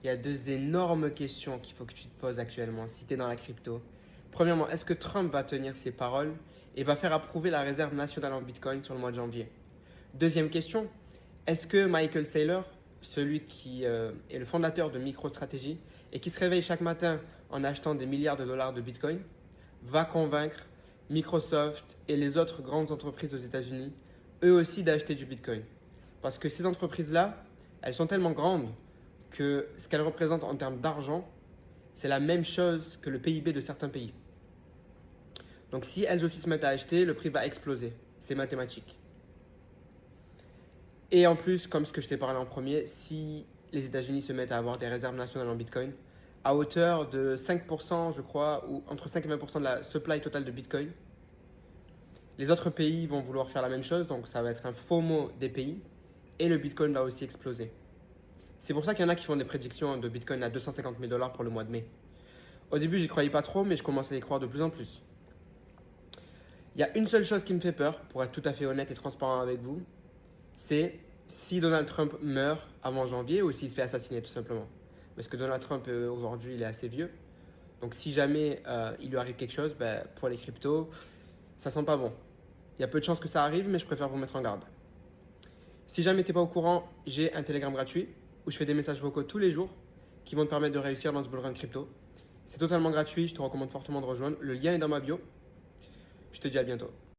Il y a deux énormes questions qu'il faut que tu te poses actuellement si tu es dans la crypto. Premièrement, est-ce que Trump va tenir ses paroles et va faire approuver la réserve nationale en Bitcoin sur le mois de janvier? Deuxième question, est-ce que Michael Saylor, celui qui est le fondateur de MicroStrategy et qui se réveille chaque matin en achetant des milliards de dollars de Bitcoin, va convaincre Microsoft et les autres grandes entreprises aux États-Unis, eux aussi, d'acheter du Bitcoin? Parce que ces entreprises-là, elles sont tellement grandes que ce qu'elles représentent en termes d'argent, c'est la même chose que le PIB de certains pays. Donc si elles aussi se mettent à acheter, le prix va exploser. C'est mathématique. Et en plus, comme ce que je t'ai parlé en premier, si les États-Unis se mettent à avoir des réserves nationales en Bitcoin, à hauteur de 5%, je crois, ou entre 5 et 20% de la supply totale de Bitcoin, les autres pays vont vouloir faire la même chose, donc ça va être un FOMO des pays, et le Bitcoin va aussi exploser. C'est pour ça qu'il y en a qui font des prédictions de Bitcoin à 250 000 dollars pour le mois de mai. Au début, j'y croyais pas trop, mais je commence à y croire de plus en plus. Il y a une seule chose qui me fait peur, pour être tout à fait honnête et transparent avec vous, c'est si Donald Trump meurt avant janvier ou s'il se fait assassiner tout simplement. Parce que Donald Trump aujourd'hui il est assez vieux. Donc si jamais il lui arrive quelque chose, pour les cryptos, ça sent pas bon. Il y a peu de chances que ça arrive, mais je préfère vous mettre en garde. Si jamais tu n'es pas au courant, j'ai un Telegram gratuit où je fais des messages vocaux tous les jours qui vont te permettre de réussir dans ce bull run crypto. C'est totalement gratuit, je te recommande fortement de rejoindre. Le lien est dans ma bio. Je te dis à bientôt.